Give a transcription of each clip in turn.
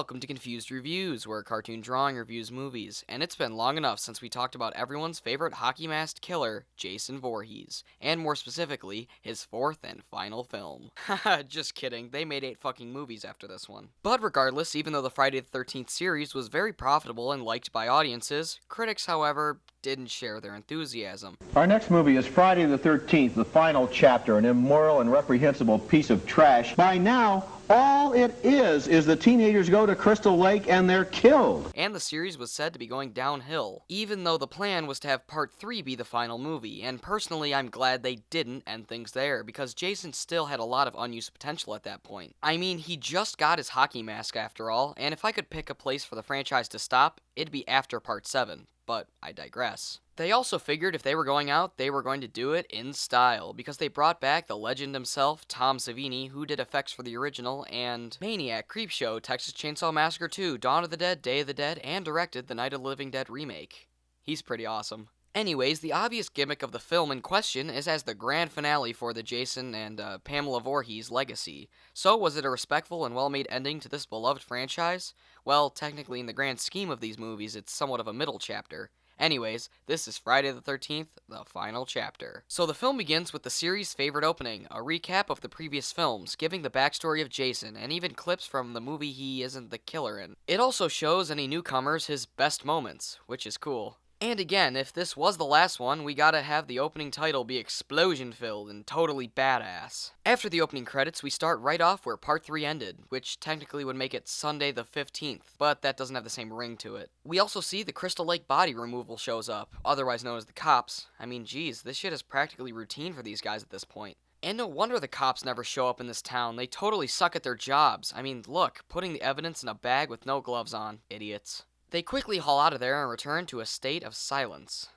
Welcome to Confused Reviews, where Cartoon Drawing reviews movies, and it's been long enough since we talked about everyone's favorite hockey-masked killer, Jason Voorhees, and more specifically, his fourth and final film. Haha, just kidding, they made 8 fucking movies after this one. But regardless, even though the Friday the 13th series was very profitable and liked by audiences, critics, however, didn't share their enthusiasm. Our next movie is Friday the 13th, the final chapter, an immoral and reprehensible piece of trash. By now, all it is the teenagers go to Crystal Lake and they're killed. And the series was said to be going downhill, even though the plan was to have Part 3 be the final movie, and personally I'm glad they didn't end things there, because Jason still had a lot of unused potential at that point. I mean, he just got his hockey mask after all, and if I could pick a place for the franchise to stop, it'd be after Part 7. But I digress. They also figured if they were going out, they were going to do it in style, because they brought back the legend himself, Tom Savini, who did effects for the original, and Maniac, Creepshow, Texas Chainsaw Massacre 2, Dawn of the Dead, Day of the Dead, and directed the Night of the Living Dead remake. He's pretty awesome. Anyways, the obvious gimmick of the film in question is as the grand finale for the Jason and Pamela Voorhees legacy. So, was it a respectful and well-made ending to this beloved franchise? Well, technically in the grand scheme of these movies, it's somewhat of a middle chapter. Anyways, this is Friday the 13th, the final chapter. So the film begins with the series' favorite opening, a recap of the previous films, giving the backstory of Jason, and even clips from the movie he isn't the killer in. It also shows any newcomers his best moments, which is cool. And again, if this was the last one, we gotta have the opening title be explosion-filled and totally badass. After the opening credits, we start right off where Part 3 ended, which technically would make it Sunday the 15th, but that doesn't have the same ring to it. We also see the Crystal Lake body removal shows up, otherwise known as the cops. I mean, geez, this shit is practically routine for these guys at this point. And no wonder the cops never show up in this town, they totally suck at their jobs. I mean, look, putting the evidence in a bag with no gloves on. Idiots. They quickly haul out of there and return to a state of silence.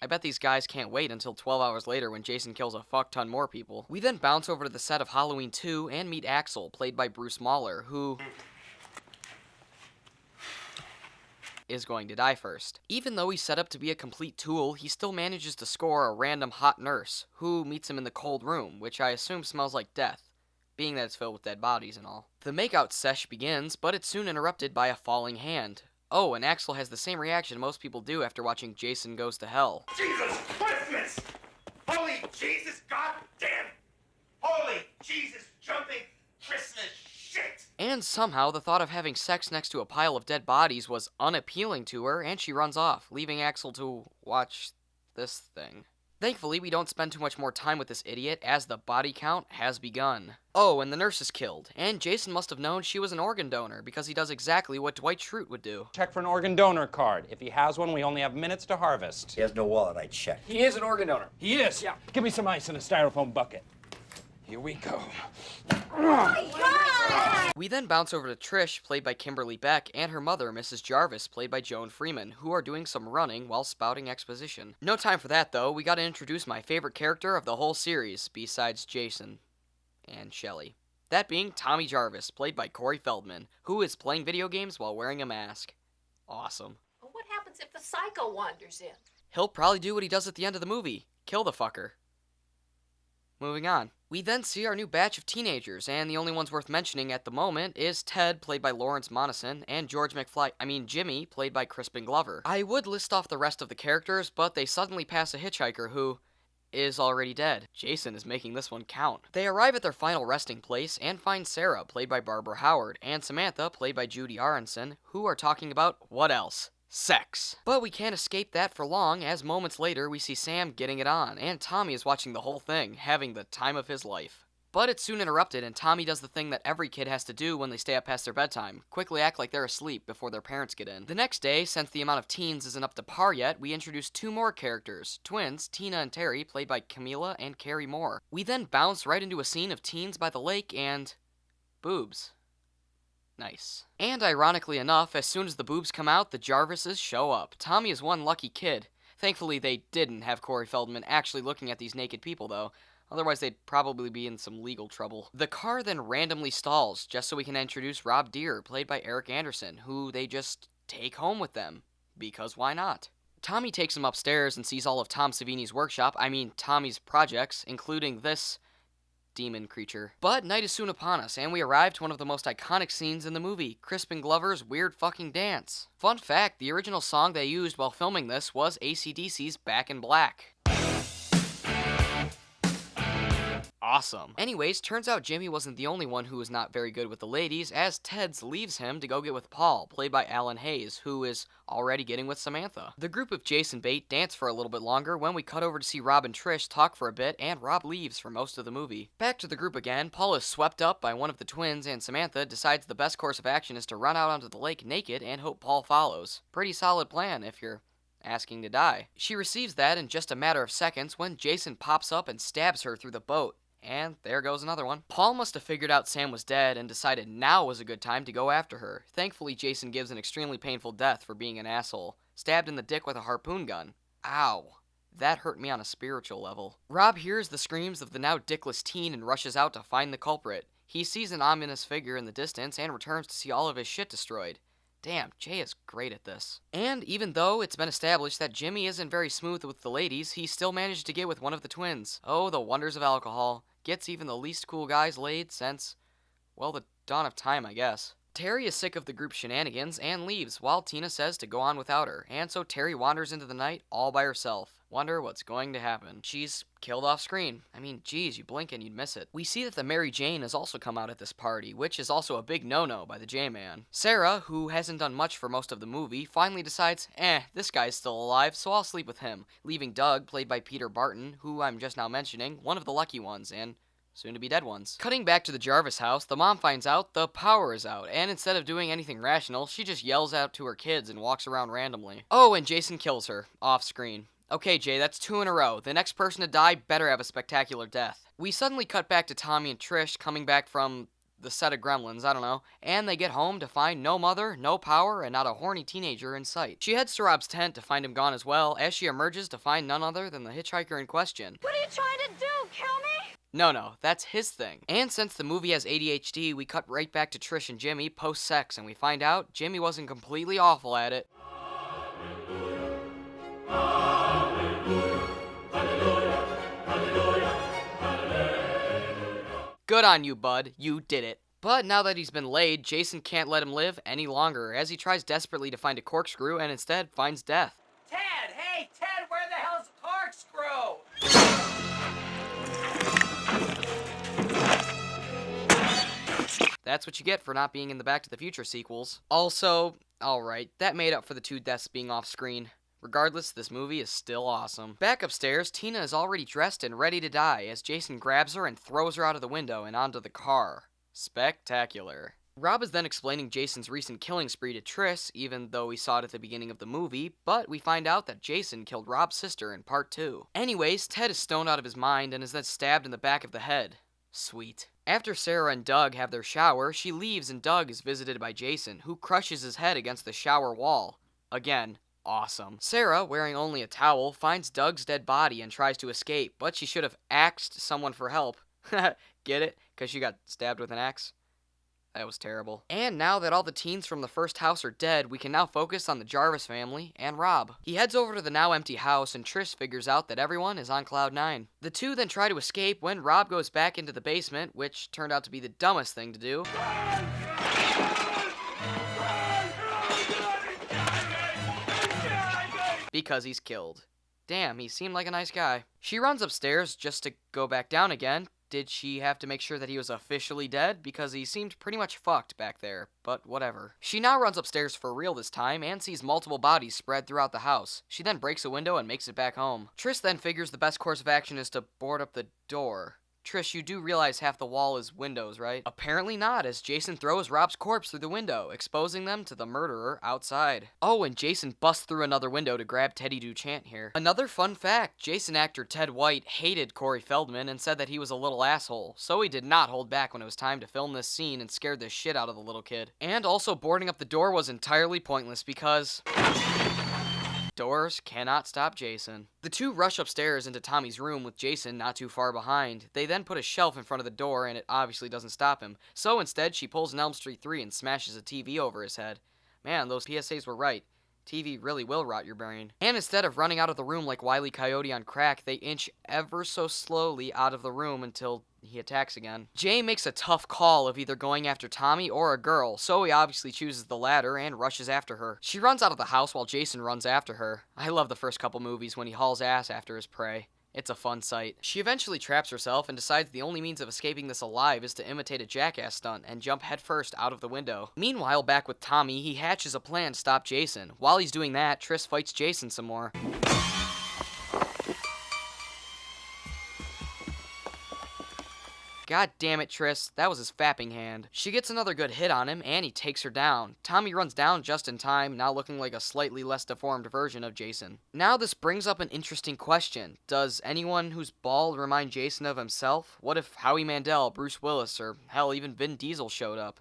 I bet these guys can't wait until 12 hours later when Jason kills a fuck ton more people. We then bounce over to the set of Halloween 2 and meet Axel, played by Bruce Mahler, who is going to die first. Even though he's set up to be a complete tool, he still manages to score a random hot nurse, who meets him in the cold room, which I assume smells like death, being that it's filled with dead bodies and all. The makeout sesh begins, but it's soon interrupted by a falling hand. Oh, and Axel has the same reaction most people do after watching Jason Goes to Hell. Jesus Christmas! Holy Jesus goddamn! Holy Jesus jumping Christmas shit! And somehow, the thought of having sex next to a pile of dead bodies was unappealing to her, and she runs off, leaving Axel to watch this thing. Thankfully, we don't spend too much more time with this idiot, as the body count has begun. Oh, and the nurse is killed, and Jason must have known she was an organ donor, because he does exactly what Dwight Schrute would do. Check for an organ donor card. If he has one, we only have minutes to harvest. He has no wallet, I checked. He is an organ donor. He is? Yeah. Give me some ice in a styrofoam bucket. Here we go. We then bounce over to Trish, played by Kimberly Beck, and her mother, Mrs. Jarvis, played by Joan Freeman, who are doing some running while spouting exposition. No time for that, though. We gotta introduce my favorite character of the whole series, besides Jason and Shelley. That being Tommy Jarvis, played by Corey Feldman, who is playing video games while wearing a mask. Awesome. Well, what happens if the psycho wanders in? He'll probably do what he does at the end of the movie. Kill the fucker. Moving on. We then see our new batch of teenagers, and the only ones worth mentioning at the moment is Ted, played by Lawrence Monason, and Jimmy, played by Crispin Glover. I would list off the rest of the characters, but they suddenly pass a hitchhiker who is already dead. Jason is making this one count. They arrive at their final resting place and find Sarah, played by Barbara Howard, and Samantha, played by Judy Aronson, who are talking about what else? Sex. But we can't escape that for long, as moments later we see Sam getting it on, and Tommy is watching the whole thing, having the time of his life. But it's soon interrupted, and Tommy does the thing that every kid has to do when they stay up past their bedtime, quickly act like they're asleep before their parents get in. The next day, since the amount of teens isn't up to par yet, we introduce 2 more characters, twins, Tina and Terry, played by Camila and Carrie Moore. We then bounce right into a scene of teens by the lake and boobs. Nice. And ironically enough, as soon as the boobs come out, the Jarvises show up. Tommy is one lucky kid. Thankfully, they didn't have Corey Feldman actually looking at these naked people, though. Otherwise, they'd probably be in some legal trouble. The car then randomly stalls, just so we can introduce Rob Deere, played by Eric Anderson, who they just take home with them. Because why not? Tommy takes him upstairs and sees all of Tom Savini's workshop, Tommy's projects, including this demon creature. But night is soon upon us, and we arrive to one of the most iconic scenes in the movie, Crispin Glover's weird fucking dance. Fun fact, the original song they used while filming this was AC/DC's Back in Black. Awesome. Anyways, turns out Jimmy wasn't the only one who was not very good with the ladies, as Teds leaves him to go get with Paul, played by Alan Hayes, who is already getting with Samantha. The group of Jason Bate dance for a little bit longer when we cut over to see Rob and Trish talk for a bit, and Rob leaves for most of the movie. Back to the group again, Paul is swept up by one of the twins, and Samantha decides the best course of action is to run out onto the lake naked and hope Paul follows. Pretty solid plan if you're asking to die. She receives that in just a matter of seconds when Jason pops up and stabs her through the boat. And there goes another one. Paul must have figured out Sam was dead and decided now was a good time to go after her. Thankfully, Jason gives an extremely painful death for being an asshole. Stabbed in the dick with a harpoon gun. Ow. That hurt me on a spiritual level. Rob hears the screams of the now dickless teen and rushes out to find the culprit. He sees an ominous figure in the distance and returns to see all of his shit destroyed. Damn, Jay is great at this. And even though it's been established that Jimmy isn't very smooth with the ladies, he still managed to get with one of the twins. Oh, the wonders of alcohol. Gets even the least cool guys laid since, well, the dawn of time, I guess. Terry is sick of the group's shenanigans and leaves, while Tina says to go on without her, and so Terry wanders into the night all by herself. Wonder what's going to happen. She's killed off screen. I mean, geez, you blink and you'd miss it. We see that the Mary Jane has also come out at this party, which is also a big no-no by the J-Man. Sarah, who hasn't done much for most of the movie, finally decides, this guy's still alive, so I'll sleep with him, leaving Doug, played by Peter Barton, who I'm just now mentioning, one of the lucky ones, and soon-to-be-dead ones. Cutting back to the Jarvis house, the mom finds out the power is out, and instead of doing anything rational, she just yells out to her kids and walks around randomly. Oh, and Jason kills her, off-screen. Okay, Jay, that's 2 in a row. The next person to die better have a spectacular death. We suddenly cut back to Tommy and Trish coming back from the set of Gremlins, I don't know, and they get home to find no mother, no power, and not a horny teenager in sight. She heads to Rob's tent to find him gone as well, as she emerges to find none other than the hitchhiker in question. What are you trying to do? Kill me? No, that's his thing. And since the movie has ADHD, we cut right back to Trish and Jimmy post-sex, and we find out Jimmy wasn't completely awful at it. Good on you, bud. You did it. But now that he's been laid, Jason can't let him live any longer, as he tries desperately to find a corkscrew and instead finds death. Ted! Hey, Ted, where the hell's the corkscrew? That's what you get for not being in the Back to the Future sequels. Also, alright, that made up for the 2 deaths being off screen. Regardless, this movie is still awesome. Back upstairs, Tina is already dressed and ready to die as Jason grabs her and throws her out of the window and onto the car. Spectacular. Rob is then explaining Jason's recent killing spree to Trish, even though we saw it at the beginning of the movie, but we find out that Jason killed Rob's sister in part 2. Anyways, Ted is stoned out of his mind and is then stabbed in the back of the head. Sweet. After Sarah and Doug have their shower, she leaves and Doug is visited by Jason, who crushes his head against the shower wall. Again, awesome. Sarah, wearing only a towel, finds Doug's dead body and tries to escape, but she should have axed someone for help. Get it? Because she got stabbed with an axe? That was terrible. And now that all the teens from the first house are dead, we can now focus on the Jarvis family and Rob. He heads over to the now empty house and Trish figures out that everyone is on cloud 9. The two then try to escape when Rob goes back into the basement, which turned out to be the dumbest thing to do. Because he's killed. Damn, he seemed like a nice guy. She runs upstairs just to go back down again. Did she have to make sure that he was officially dead? Because he seemed pretty much fucked back there, but whatever. She now runs upstairs for real this time and sees multiple bodies spread throughout the house. She then breaks a window and makes it back home. Trish then figures the best course of action is to board up the door. Trish, you do realize half the wall is windows, right? Apparently not, as Jason throws Rob's corpse through the window, exposing them to the murderer outside. Oh, and Jason busts through another window to grab Teddy Duchant here. Another fun fact, Jason actor Ted White hated Corey Feldman and said that he was a little asshole, so he did not hold back when it was time to film this scene and scared the shit out of the little kid. And also boarding up the door was entirely pointless because doors cannot stop Jason. The two rush upstairs into Tommy's room with Jason not too far behind. They then put a shelf in front of the door and it obviously doesn't stop him. So instead she pulls an Elm Street 3 and smashes a TV over his head. Man, those PSAs were right. TV really will rot your brain. And instead of running out of the room like Wile E. Coyote on crack, they inch ever so slowly out of the room until He attacks again. Jay makes a tough call of either going after Tommy or a girl, so he obviously chooses the latter and rushes after her. She runs out of the house while Jason runs after her. I love the first couple movies when he hauls ass after his prey. It's a fun sight. She eventually traps herself and decides the only means of escaping this alive is to imitate a jackass stunt and jump headfirst out of the window. Meanwhile, back with Tommy, he hatches a plan to stop Jason. While he's doing that, Triss fights Jason some more. God damn it, Triss, that was his fapping hand. She gets another good hit on him, and he takes her down. Tommy runs down just in time, now looking like a slightly less deformed version of Jason. Now this brings up an interesting question. Does anyone who's bald remind Jason of himself? What if Howie Mandel, Bruce Willis, or hell, even Vin Diesel showed up?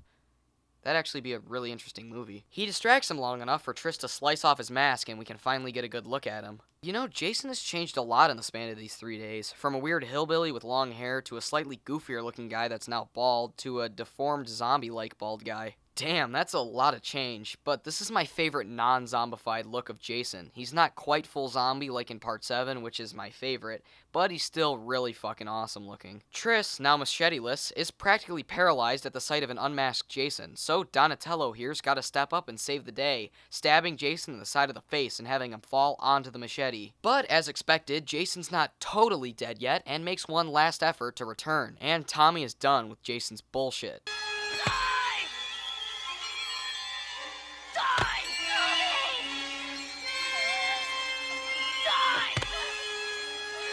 That'd actually be a really interesting movie. He distracts him long enough for Triss to slice off his mask and we can finally get a good look at him. You know, Jason has changed a lot in the span of these 3 days. From a weird hillbilly with long hair to a slightly goofier looking guy that's now bald to a deformed zombie-like bald guy. Damn, that's a lot of change, but this is my favorite non-zombified look of Jason. He's not quite full zombie like in Part 7, which is my favorite, but he's still really fucking awesome looking. Triss, now machete-less, is practically paralyzed at the sight of an unmasked Jason, so Donatello here's gotta step up and save the day, stabbing Jason in the side of the face and having him fall onto the machete. But as expected, Jason's not totally dead yet and makes one last effort to return, and Tommy is done with Jason's bullshit.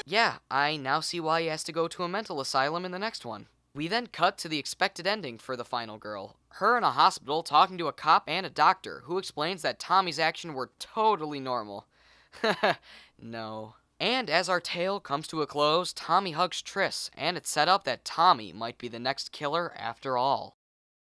Yeah, I now see why he has to go to a mental asylum in the next one. We then cut to the expected ending for the final girl. Her in a hospital talking to a cop and a doctor, who explains that Tommy's actions were totally normal. No. And as our tale comes to a close, Tommy hugs Triss, and it's set up that Tommy might be the next killer after all.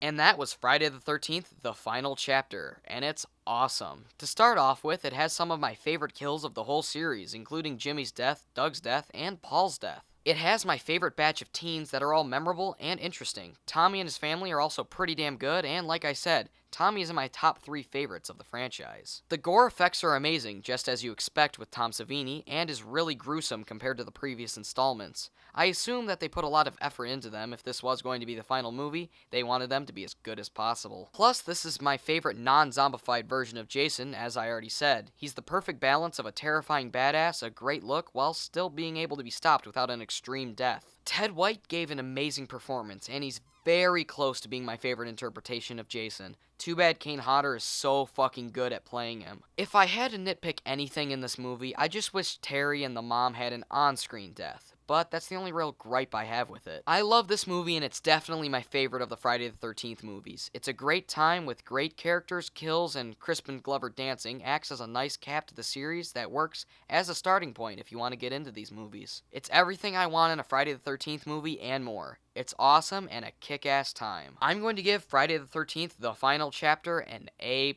And that was Friday the 13th, the final chapter, and it's awesome. To start off with, it has some of my favorite kills of the whole series, including Jimmy's death, Doug's death, and Paul's death. It has my favorite batch of teens that are all memorable and interesting. Tommy and his family are also pretty damn good, and like I said, Tommy is in my top 3 favorites of the franchise. The gore effects are amazing, just as you expect with Tom Savini, and is really gruesome compared to the previous installments. I assume that they put a lot of effort into them. If this was going to be the final movie, they wanted them to be as good as possible. Plus, this is my favorite non-zombified version of Jason, as I already said. He's the perfect balance of a terrifying badass, a great look, while still being able to be stopped without an extreme death. Ted White gave an amazing performance, and he's very close to being my favorite interpretation of Jason. Too bad Kane Hodder is so fucking good at playing him. If I had to nitpick anything in this movie, I just wish Terry and the mom had an on-screen death. But that's the only real gripe I have with it. I love this movie, and it's definitely my favorite of the Friday the 13th movies. It's a great time with great characters, kills, and Crispin Glover dancing acts as a nice cap to the series that works as a starting point if you want to get into these movies. It's everything I want in a Friday the 13th movie and more. It's awesome and a kick-ass time. I'm going to give Friday the 13th, the final chapter, an A+,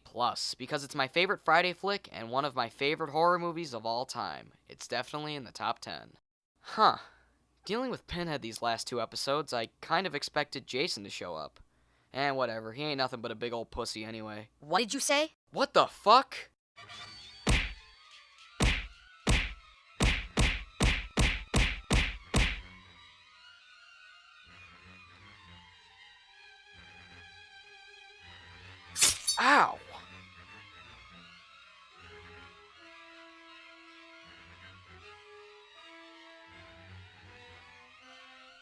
because it's my favorite Friday flick and one of my favorite horror movies of all time. It's definitely in the top 10. Huh. Dealing with Pinhead these last 2 episodes, I kind of expected Jason to show up. And whatever, he ain't nothing but a big old pussy anyway. What did you say? What the fuck? Ow!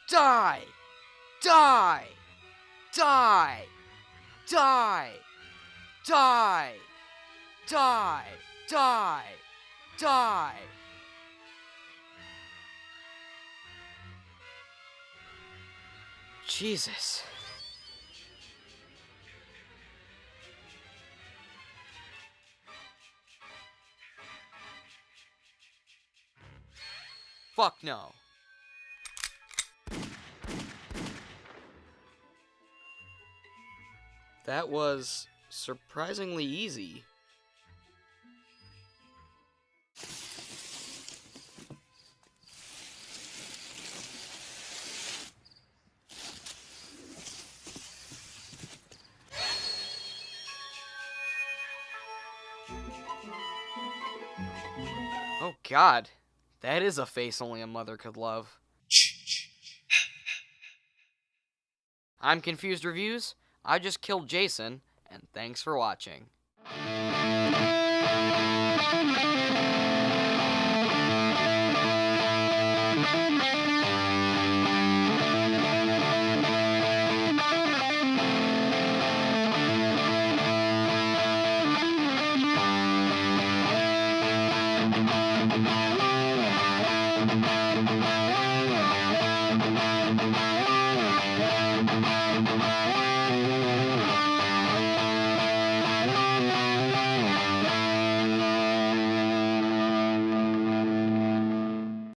Die! Die! Die! Die! Die! Die! Die! Die! Jesus. Fuck no. That was surprisingly easy. Oh God, that is a face only a mother could love. I'm Confused Reviews, I just killed Jason, and thanks for watching.